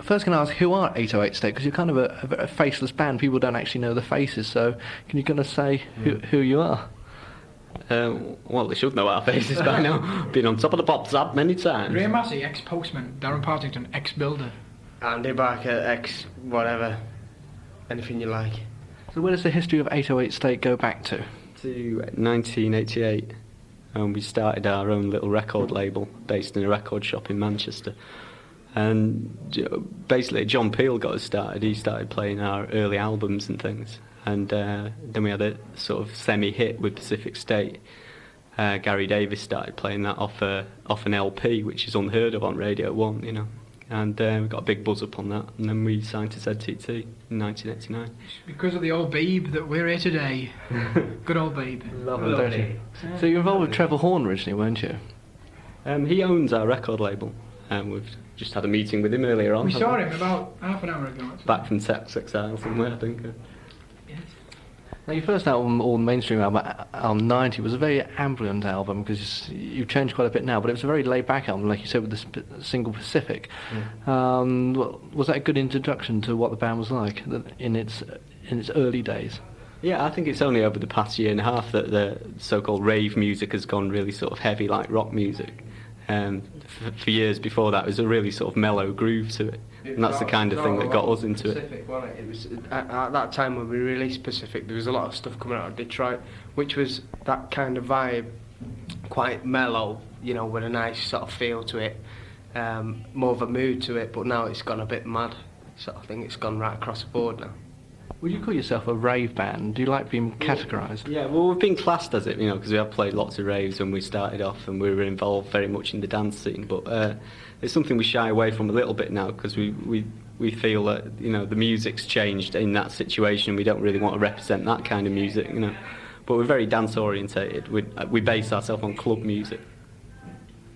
first can I ask, who are 808 State? Because you're kind of a faceless band. People don't actually know the faces. So can you kind of say who you are? Well, they should know our faces by now. Been on top of the pops up many times. Ray Massey, ex-postman. Darren Partington, ex-builder. Andy Barker, ex-whatever. Anything you like. So where does the history of 808 State go back to? To 1988. And we started our own little record label based in a record shop in Manchester. And basically John Peel got us started. He started playing our early albums and things. And then we had a sort of semi-hit with Pacific State. Gary Davis started playing that off an LP, which is unheard of on Radio 1, you know. And we got a big buzz up on that. And then we signed to ZTT in 1989. Because of the old Beeb that we're here today. Good old Beeb. Lovely. So you're involved with Trevor Horn originally, weren't you? He owns our record label. We've just had a meeting with him earlier on. We saw him about half an hour ago. Actually. Back from Sex Exile somewhere, I think. Now, your first album, or mainstream album 90, was a very ambivalent album because you've changed quite a bit now, but it was a very laid-back album, like you said, with the single Pacific. Was that a good introduction to what the band was like in its early days? Yeah, I think it's only over the past year and a half that the so-called rave music has gone really sort of heavy, like rock music. For years before that, it was a really sort of mellow groove to it. And that's the kind of thing that got us into Pacific, wasn't it? It was at that time when we released Pacific, there was a lot of stuff coming out of Detroit, which was that kind of vibe, quite mellow, you know, with a nice sort of feel to it, more of a mood to it. But now it's gone a bit mad, sort of thing. It's gone right across the board now. Would you call yourself a rave band? Do you like being categorised? Yeah, well, we've been classed as it, you know, because we have played lots of raves when we started off, and we were involved very much in the dance scene. But it's something we shy away from a little bit now because we feel that, you know, the music's changed in that situation. We don't really want to represent that kind of music, you know. But we're very dance orientated. We base ourselves on club music.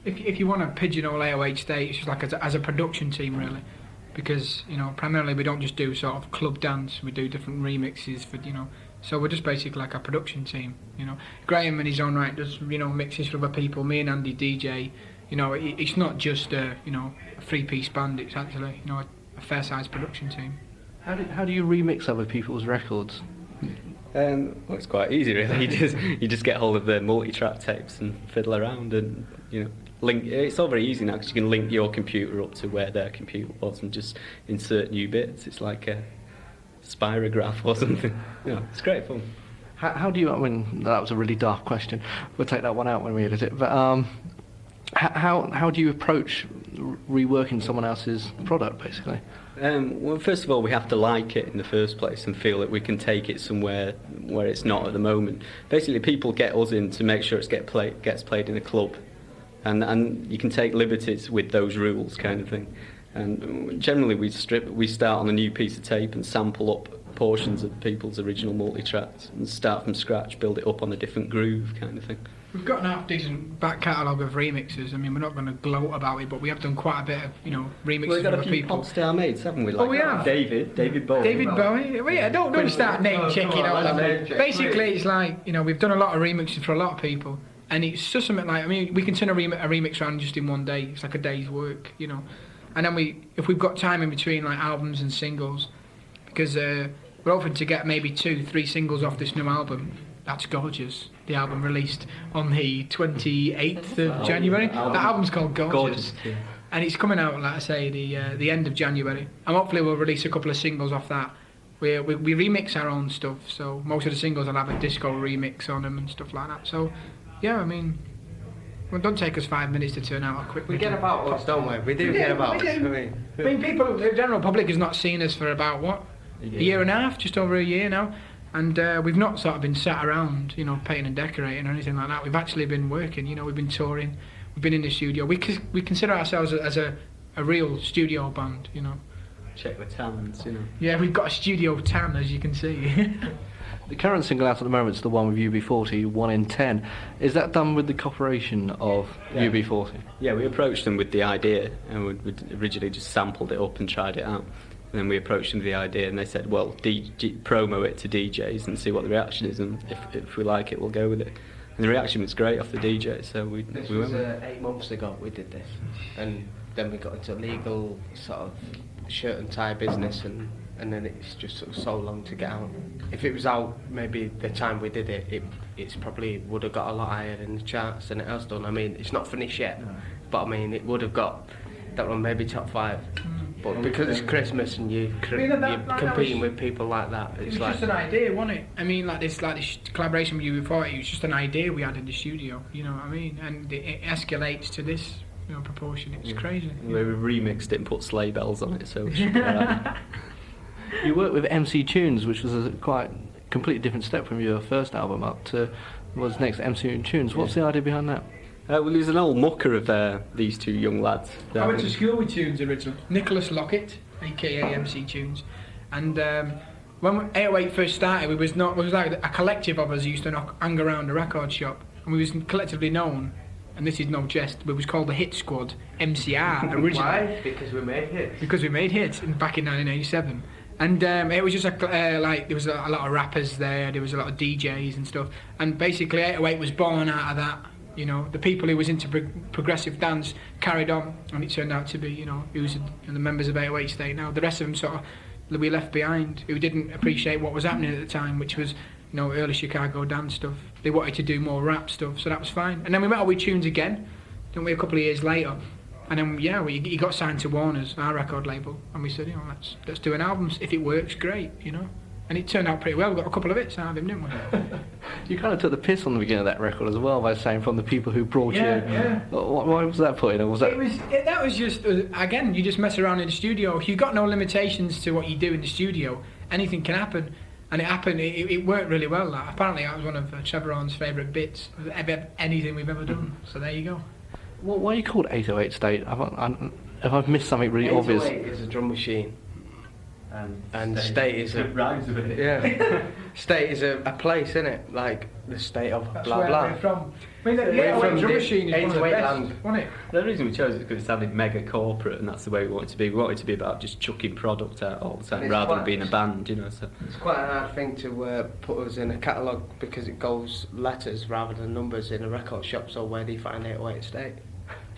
If you want to pigeonhole AOH State, it's just like as a production team, really. Because, you know, primarily we don't just do sort of club dance, we do different remixes for, you know, so we're just basically like a production team, you know. Graham in his own right does, you know, mixes for other people, me and Andy DJ, you know, it's not just a, you know, a three-piece band, it's actually, you know, a fair-sized production team. How do you remix other people's records? Well, it's quite easy, really. You just get hold of the multi-track tapes and fiddle around and, you know, link. It's all very easy now because you can link your computer up to where their computer was and just insert new bits. It's like a spirograph or something. You know, it's great fun. How do you? I mean, that was a really dark question. We'll take that one out when we edit it. But how do you approach reworking someone else's product, basically? Well, first of all, we have to like it in the first place and feel that we can take it somewhere where it's not at the moment. Basically, people get us in to make sure it gets played in a club. And you can take liberties with those rules, kind of thing. And generally we start on a new piece of tape and sample up portions of people's original multi-tracks and start from scratch, build it up on a different groove, kind of thing. We've got an half-decent back catalogue of remixes. I mean, we're not going to gloat about it, but we have done quite a bit of, you know, remixes we've got for a few people. pop star mates, haven't we? Like, we have. David Bowie. David Bowie. Well, yeah, don't start name-checking all of them. Basically, it's like, you know, we've done a lot of remixes for a lot of people. And it's just something like, I mean, we can turn a remix around just in one day. It's like a day's work, you know. And then if we've got time in between, like albums and singles, because we're hoping to get maybe 2-3 singles off this new album. That's gorgeous. The album released on the 28th of January. That album's called Gorgeous. Yeah. And it's coming out, like I say, the end of January. And hopefully we'll release a couple of singles off that. We remix our own stuff, so most of the singles will have a disco remix on them and stuff like that. So, yeah, I mean, well, don't take us 5 minutes to turn out how quick we get about us, don't we? We do get about us. I mean, people, the general public has not seen us for about, what, a year and a half, just over a year now. And we've not sort of been sat around, you know, painting and decorating or anything like that. We've actually been working, you know, we've been touring, we've been in the studio. We consider ourselves as a real studio band, you know. Check the talents, you know. Yeah, we've got a studio tan, as you can see. The current single out at the moment is the one with UB40, 1 in 10. Is that done with the cooperation of UB40? Yeah, we approached them with the idea, and we originally just sampled it up and tried it out. And then we approached them with the idea, and they said, well, promo it to DJs and see what the reaction is, and if we like it, we'll go with it. And the reaction was great off the DJ, so we went with it. 8 months ago we did this, and then we got into legal sort of shirt and tie business, and then it's just sort of so long to get out. If it was out maybe the time we did it, it's probably would have got a lot higher in the charts than it has done. I mean, it's not finished yet, but I mean, it would have got that one maybe top 5. But because it's Christmas and you're competing with people like that, it's was like just an idea, wasn't it? I mean, like this collaboration with you before, it was just an idea we had in the studio. You know what I mean? And it escalates to this, proportion. It's crazy. We remixed it and put sleigh bells on it, so it should be alright. You worked with MC Tunes, which was a quite completely different step from your first album up to what's next, MC Tunes. What's the idea behind that? Well, he's an old mucker of these two young lads. I went to school with Tunes originally. Nicholas Lockett, aka MC Tunes, and when 808 first started, it was like a collective of us who used to hang around a record shop, and we was collectively known. And this is no jest, but it was called the Hit Squad, MCR originally. Why? Because we made hits. Because we made hits back in 1987. And it was just like there was a lot of rappers there was a lot of DJs and stuff. And basically 808 was born out of that. The people who was into progressive dance carried on, and it turned out to be, who's the members of 808 State now. The rest of them sort of we left behind, who didn't appreciate what was happening at the time, which was, early Chicago dance stuff. They wanted to do more rap stuff, so that was fine. And then we met up with Tunes again, didn't we, a couple of years later. And then, he got signed to Warner's, our record label, and we said, let's do an album. If it works, great, And it turned out pretty well. We got a couple of hits out of him, didn't we? You kind of took the piss on the beginning of that record as well by saying from the people who brought you. Yeah. Why was that put in? Or was that? That was just again. You just mess around in the studio. You got no limitations to what you do in the studio. Anything can happen, and it happened. It worked really well. Apparently, that was one of Trevor Horn's favourite bits of anything we've ever done. So there you go. Why are you called 808 State? If I've missed something really obvious. 808 is a drum machine. And state is a rhymes with it. Yeah. State is a place, isn't it? Like the state of That's blah where blah. we're from. I mean, the We're 808 from drum the machine is one of the 808 best, land. wasn't it? The reason we chose it is because it sounded mega corporate, and that's the way we wanted to be. We wanted to be about just chucking product out all the time, And it's rather than quite- being a band, So It's quite an hard thing to put us in a catalogue because it goes letters rather than numbers in a record shop. So where do you find 808 State?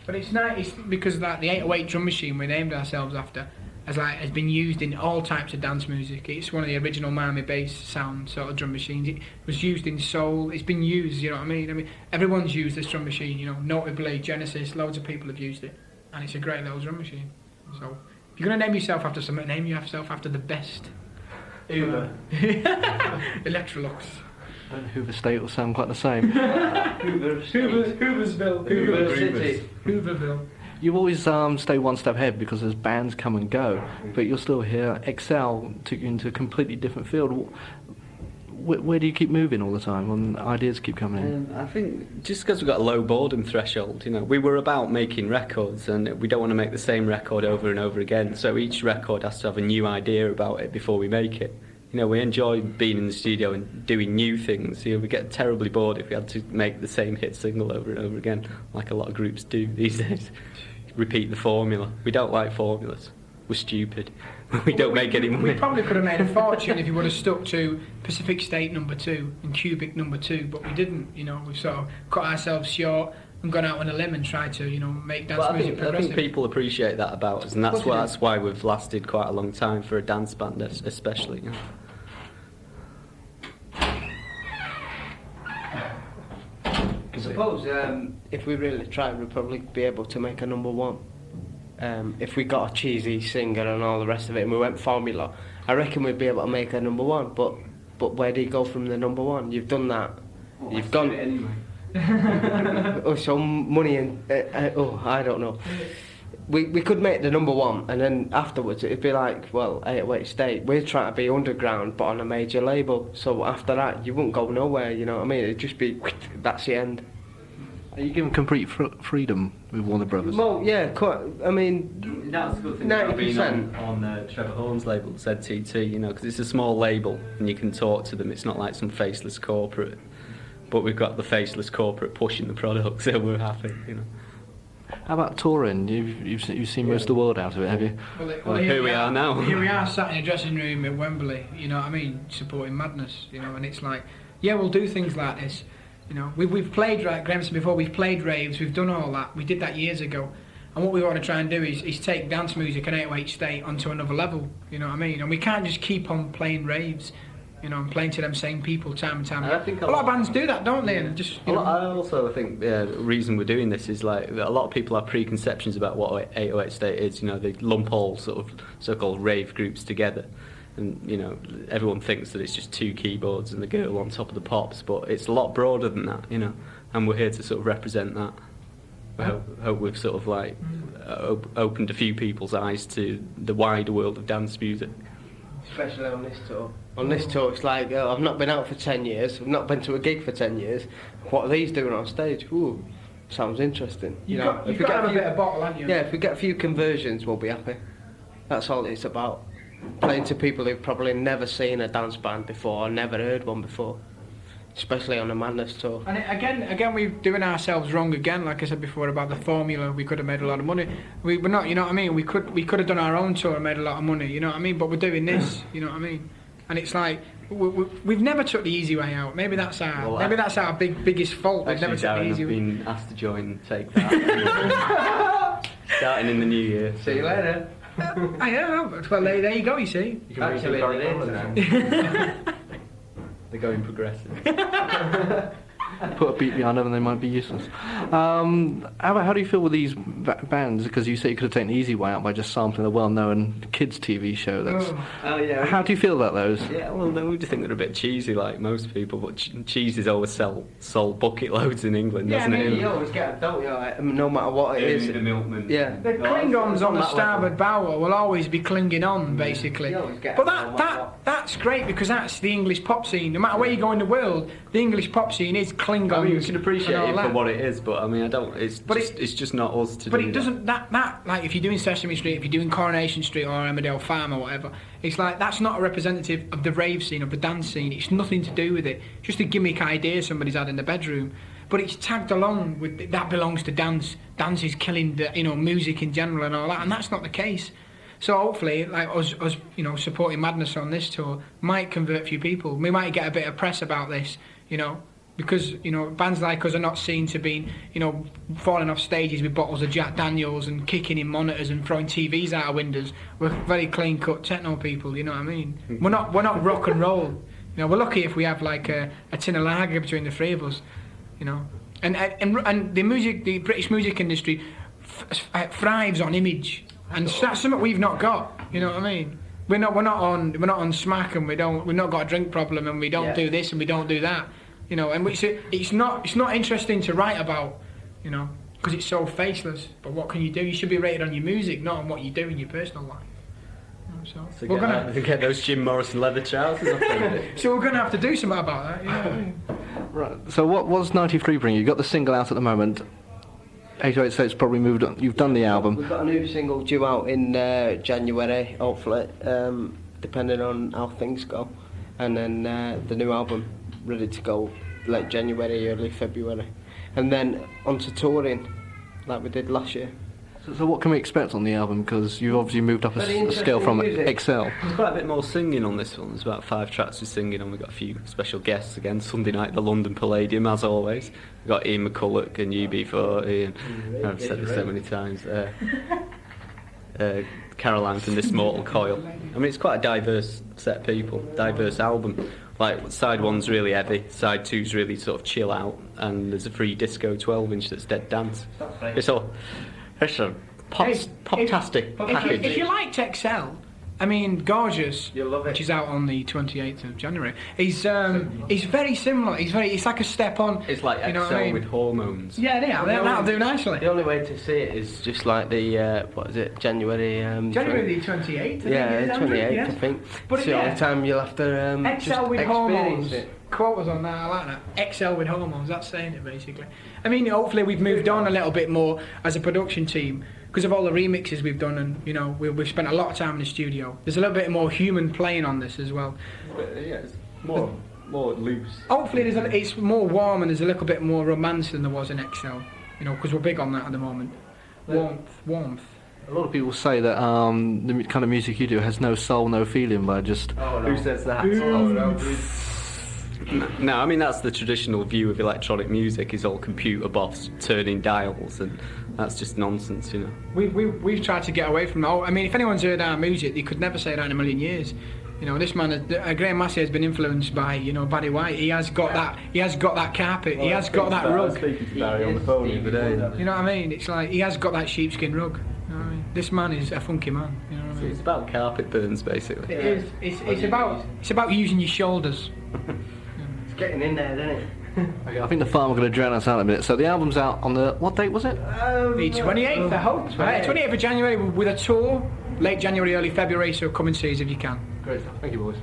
But it's nice because the 808 drum machine we named ourselves after has been used in all types of dance music. It's one of the original Miami bass sound sort of drum machines. It was used in soul. It's been used, you know what I mean? I mean, everyone's used this drum machine, notably Genesis, loads of people have used it. And it's a great little drum machine. So, if you're going to name yourself after something, name yourself after the best. Uber. Electrolux. And Hoover State will sound quite the same. Hooversville. Hoover City. Hooverville. You always stay one step ahead because as bands come and go, but you're still here. Excel took you into a completely different field. Where do you keep moving all the time when ideas keep coming in? I think just because we've got a low boredom threshold, we were about making records, and we don't want to make the same record over and over again. So each record has to have a new idea about it before we make it. We enjoy being in the studio and doing new things. We get terribly bored if we had to make the same hit single over and over again, like a lot of groups do these days. Repeat the formula. We don't like formulas. We're stupid. We don't make any money. We probably could have made a fortune if you would have stuck to Pacific State number 2 and Cubic number 2, but we didn't. We've sort of cut ourselves short and gone out on a limb and tried to, make dance music progressive. I think people appreciate that about us, and that's why we've lasted quite a long time for a dance band, especially. I suppose if we really tried, we'd probably be able to make a number 1. If we got a cheesy singer and all the rest of it, and we went formula, I reckon we'd be able to make a number 1. But where do you go from the number 1? You've done that. You've gone. Anyway. So money and I don't know. We could make the number 1, and then afterwards it'd be like, 808 State. We're trying to be underground, but on a major label. So after that, you wouldn't go nowhere. You know what I mean? It'd just be that's the end. Are you given complete freedom with Warner Brothers? Well, yeah, quite. I mean, that's the good thing about being 90%. on Trevor Horn's label, ZTT, because it's a small label and you can talk to them. It's not like some faceless corporate, but we've got the faceless corporate pushing the product, so we're happy. How about touring? You've seen most of the world out of it, have you? Well, here we are now. Here we are, sat in a dressing room at Wembley. You know what I mean? Supporting madness. And it's like, yeah, we'll do things like this. We've played, like Graham said before, we've played raves, we've done all that. We did that years ago, And what we want to try and do is take dance music and 808 State onto another level, you know what I mean? And we can't just keep on playing raves, you know, and playing to them same people time and time. And I think a lot of bands do that, don't they? And just, you know. I also think the reason we're doing this is like a lot of people have preconceptions about what 808 State is. You know, they lump all sort of so-called rave groups together. And, you know, everyone thinks that it's just 2 keyboards and the girl on top of the pops, but it's a lot broader than that, you know, and we're here to sort of represent that. I hope we've sort of like opened a few people's eyes to the wider world of dance music. Especially on this tour. On this tour, it's like, I've not been out for 10 years, I've not been to a gig for 10 years. What are these doing on stage? Ooh, sounds interesting. You've got to have a bit of bottle, haven't you? Yeah, if we get a few conversions, we'll be happy. That's all it's about. Playing to people who've probably never seen a dance band before or never heard one before. Especially on the Madness tour. And again, we're doing ourselves wrong again. Like I said before about the formula, we could have made a lot of money. We're not, you know what I mean. We could have done our own tour and made a lot of money. You know what I mean. But we're doing this. You know what I mean. And it's like we've never took the easy way out. Maybe that's our biggest fault. We've never took the easy way. I've been asked to join Take That. Starting in the new year. See you later. I know. Well, there you go. You see. You can Actually, They're going progressive. Put a beat behind them and they might be useless. How do you feel with these bands? Because you say you could have taken the easy way out by just sampling a well-known kids' TV show. Yeah. How do you feel about those? Yeah, well, we just think they're a bit cheesy, like most people. But cheese is always sold bucket loads in England, doesn't it? You always get it, don't you? Like, no matter what it is. The milkman. Yeah. The Klingons on the starboard bow will always be clinging on, basically. But that's great because that's the English pop scene. No matter where you go in the world, the English pop scene is Klingons. I mean, you can appreciate it for that. what it is, but I mean, I don't. It's just not us to do. But it doesn't. That like if you're doing Sesame Street, if you're doing Coronation Street or Emmerdale Farm or whatever, it's like that's not a representative of the rave scene, of the dance scene. It's nothing to do with it. Just a gimmick idea somebody's had in the bedroom. But it's tagged along with that belongs to dance. Dance is killing the music in general and all that, and that's not the case. So hopefully, like us, supporting Madness on this tour might convert a few people. We might get a bit of press about this, because bands like us are not seen to be, falling off stages with bottles of Jack Daniels and kicking in monitors and throwing TVs out of windows. We're very clean-cut techno people. You know what I mean? We're not rock and roll. We're lucky if we have like a tin of lager between the three of us. And the British music industry thrives on image. And that's something we've not got. You know what I mean? We're not on smack, and we've not got a drink problem, and we don't do this and we don't do that. And it's not interesting to write about, because it's so faceless. But what can you do? You should be rated on your music, not on what you do in your personal life. So we're gonna get those Jim Morrison leather trousers. So we're gonna have to do something about that. Right. So what's 93 bring you? You've got the single out at the moment. 808 State's probably moved on. You've done the album. We've got a new single due out in January, hopefully, depending on how things go. And then the new album ready to go late January, early February. And then onto touring, like we did last year. So what can we expect on the album? Because you've obviously moved up a scale from music. XL. There's quite a bit more singing on this one. There's about 5 tracks with singing on. We've got a few special guests again. Sunday night at the London Palladium, as always. We've got Ian McCulloch and UB40, and I've said it so many times. Caroline from This Mortal Coil. I mean, it's quite a diverse set of people, diverse album. Like, side 1's really heavy, side 2's really sort of chill out, and there's a free disco 12-inch that's dead dance. It's a pop-tastic package. If you liked XL, I mean, Gorgeous, You'll love it. which is out on the 28th of January, he's very similar. It's like a step on. It's like XL with hormones. Yeah, that'll do nicely. The only way to see it is just like the January January. the 28th. Yeah, 28th, yeah. I think. But it's the only time you'll have to XL just with experience hormones. it. Quote was on that. I like that. XL with hormones. That's saying it basically. I mean, hopefully we've moved on a little bit more as a production team because of all the remixes we've done, and we've spent a lot of time in the studio. There's a little bit more human playing on this as well. Yeah, it's more loose. Hopefully it's more warm and there's a little bit more romance than there was in XL. Because we're big on that at the moment. Warmth. A lot of people say that the kind of music you do has no soul, no feeling, but just... Who says that? No, I mean that's the traditional view of electronic music, is all computer boss turning dials, and that's just nonsense, you know. We've tried to get away from that. I mean, if anyone's heard our music, they could never say that in a million years. You know, this man, Graham Massey, has been influenced by, you know, Barry White. He has got that. He has got that carpet. He has got that rug. I was speaking to Barry on the phone the other day. You know what I mean? It's like he has got that sheepskin rug. You know what I mean? This man is a funky man. You know what I mean? It's about carpet burns, basically. It is. It's about using your shoulders. It's getting in there, isn't it? Okay, I think the farm are going to drown us out in a minute. So the album's out on the, what date was it? The 28th, I hope. 28th of January with a tour. Late January, early February. So come and see us if you can. Great stuff. Thank you, boys.